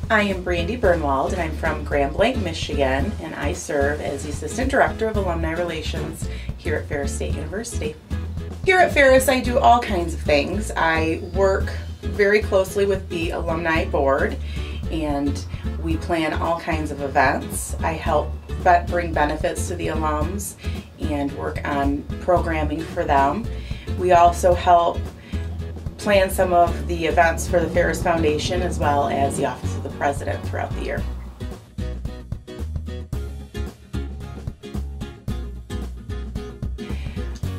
I am Brandi Behrenwald, and I'm from Grand Blanc, Michigan, and I serve as the Assistant Director of Alumni Relations here at Ferris State University. Here at Ferris, I do all kinds of things. I work very closely with the Alumni Board, and we plan all kinds of events. I help bring benefits to the alums and work on programming for them. We also help plan some of the events for the Ferris Foundation as well as the Office of the President throughout the year.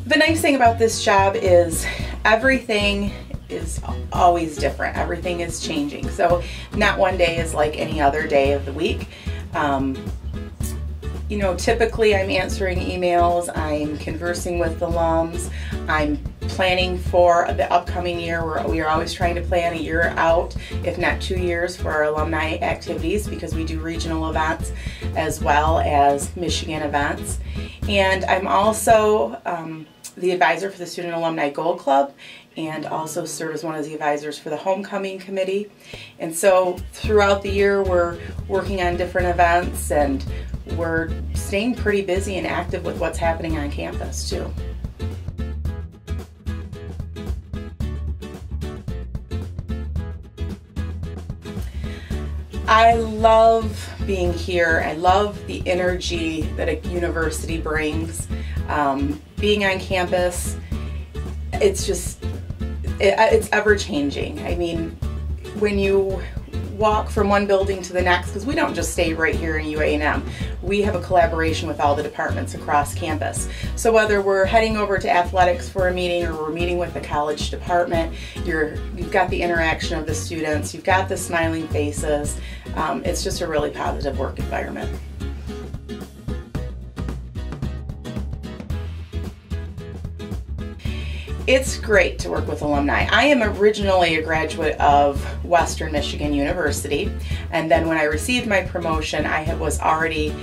The nice thing about this job is everything is always different. Everything is changing. So not one day is like any other day of the week. Typically I'm answering emails, I'm conversing with alums, I'm planning for the upcoming year. We are always trying to plan a year out, if not 2 years, for our alumni activities because we do regional events as well as Michigan events. And I'm also the advisor for the Student Alumni Gold Club and also serve as one of the advisors for the Homecoming Committee. And so throughout the year we're working on different events and we're staying pretty busy and active with what's happening on campus too. I love being here. I love the energy that a university brings. Being on campus, it's ever-changing. I mean, when you walk from one building to the next, because we don't just stay right here in UA&M. We have a collaboration with all the departments across campus. So whether we're heading over to athletics for a meeting or we're meeting with the college department, you've got the interaction of the students, you've got the smiling faces. It's just a really positive work environment. It's great to work with alumni. I am originally a graduate of Western Michigan University, and then when I received my promotion, I was already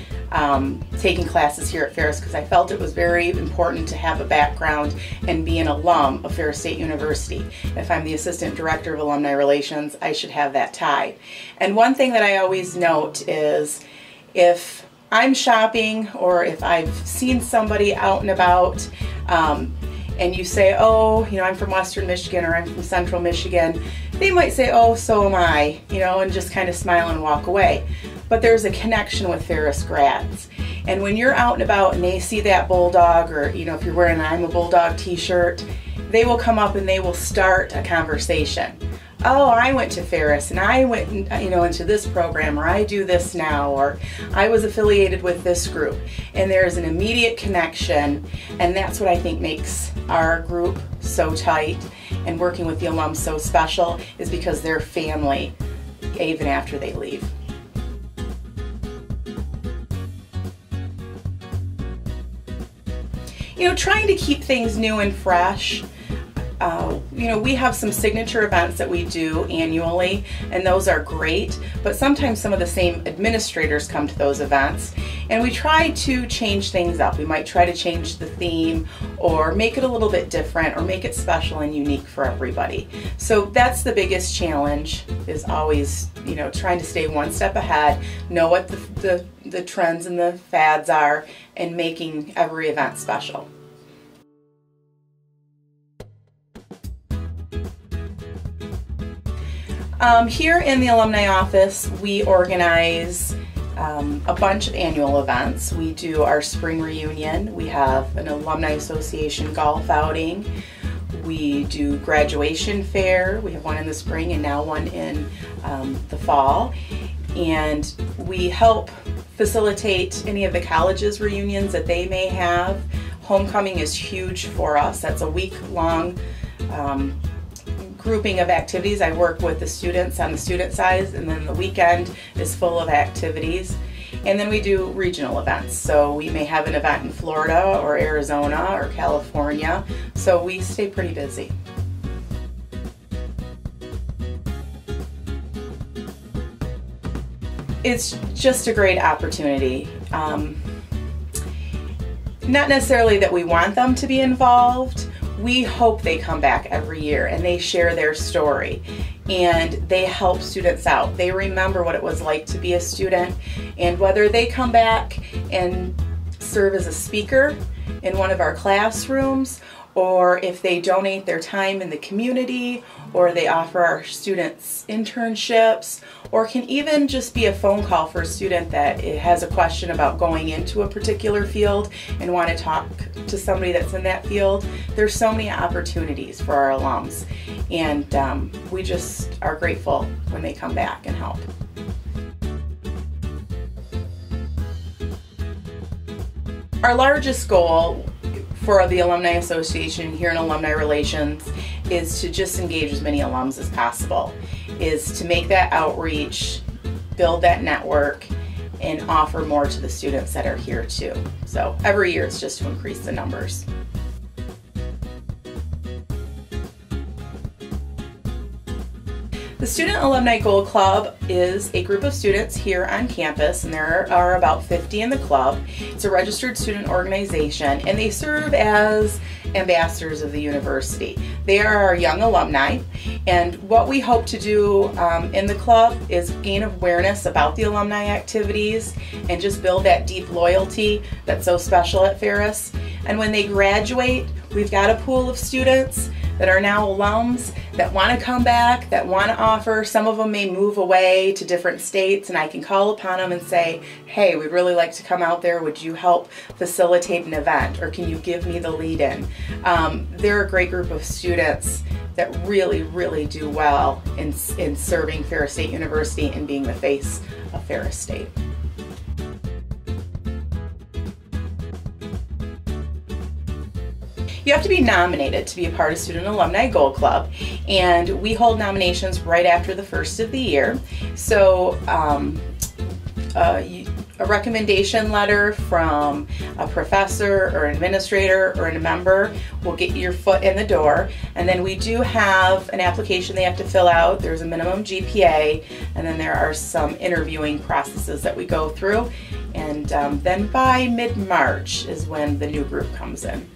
taking classes here at Ferris because I felt it was very important to have a background and be an alum of Ferris State University. If I'm the Assistant Director of Alumni Relations, I should have that tie. And one thing that I always note is if I'm shopping or if I've seen somebody out and about, and you say, oh, I'm from Western Michigan or I'm from Central Michigan, they might say, oh, so am I, and just kind of smile and walk away. But there's a connection with Ferris grads. And when you're out and about and they see that Bulldog, or if you're wearing an I'm a Bulldog t-shirt, they will come up and they will start a conversation. Oh, I went to Ferris and I went into this program, or I do this now, or I was affiliated with this group. And there's an immediate connection, and that's what I think makes our group so tight and working with the alums so special, is because they're family even after they leave. Trying to keep things new and fresh. We have some signature events that we do annually, and those are great, but sometimes some of the same administrators come to those events, and we try to change things up. We might try to change the theme or make it a little bit different or make it special and unique for everybody. So that's the biggest challenge, is always, trying to stay one step ahead, know what the trends and the fads are, and making every event special. Here in the alumni office, we organize a bunch of annual events. We do our spring reunion. We have an alumni association golf outing. We do graduation fair. We have one in the spring and now one in the fall. And we help facilitate any of the colleges' reunions that they may have. Homecoming is huge for us. That's a week-long grouping of activities. I work with the students on the student side, and then the weekend is full of activities. And then we do regional events. So we may have an event in Florida or Arizona or California. So we stay pretty busy. It's just a great opportunity. Not necessarily that we want them to be involved we hope they come back every year and they share their story and they help students out. They remember what it was like to be a student, and whether they come back and serve as a speaker in one of our classrooms, or if they donate their time in the community, or they offer our students internships, or can even just be a phone call for a student that has a question about going into a particular field and want to talk to somebody that's in that field. There's so many opportunities for our alums, and we just are grateful when they come back and help. Our largest goal for the Alumni Association here in Alumni Relations is to just engage as many alums as possible, is to make that outreach, build that network, and offer more to the students that are here too. So every year it's just to increase the numbers. The Student Alumni Gold Club is a group of students here on campus, and there are about 50 in the club. It's a registered student organization, and they serve as ambassadors of the university. They are our young alumni, and what we hope to do in the club is gain awareness about the alumni activities and just build that deep loyalty that's so special at Ferris. And when they graduate, we've got a pool of students that are now alums that want to come back, that want to offer. Some of them may move away to different states, and I can call upon them and say, hey, we'd really like to come out there. Would you help facilitate an event, or can you give me the lead-in? They're a great group of students that really, really do well in serving Ferris State University and being the face of Ferris State. You have to be nominated to be a part of Student Alumni Gold Club, and we hold nominations right after the first of the year. So a recommendation letter from a professor or administrator or a member will get your foot in the door, and then we do have an application they have to fill out. There's a minimum GPA, and then there are some interviewing processes that we go through, and then by mid-March is when the new group comes in.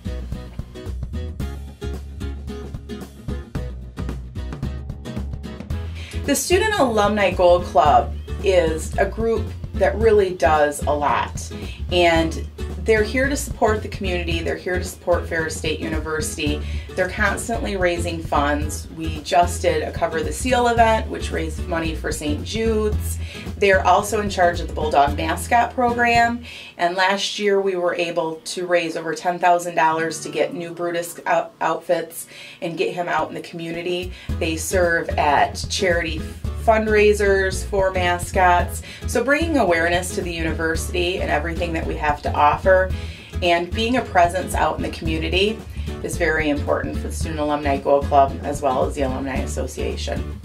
The Student Alumni Gold Club is a group that really does a lot, and they're here to support the community. They're here to support Ferris State University. They're constantly raising funds. We just did a Cover the Seal event, which raised money for St. Jude's. They're also in charge of the Bulldog Mascot Program, and last year we were able to raise over $10,000 to get new Brutus outfits and get him out in the community. They serve at charity fundraisers for mascots. So bringing awareness to the university and everything that we have to offer, and being a presence out in the community is very important for the Student Alumni Gold Club as well as the Alumni Association.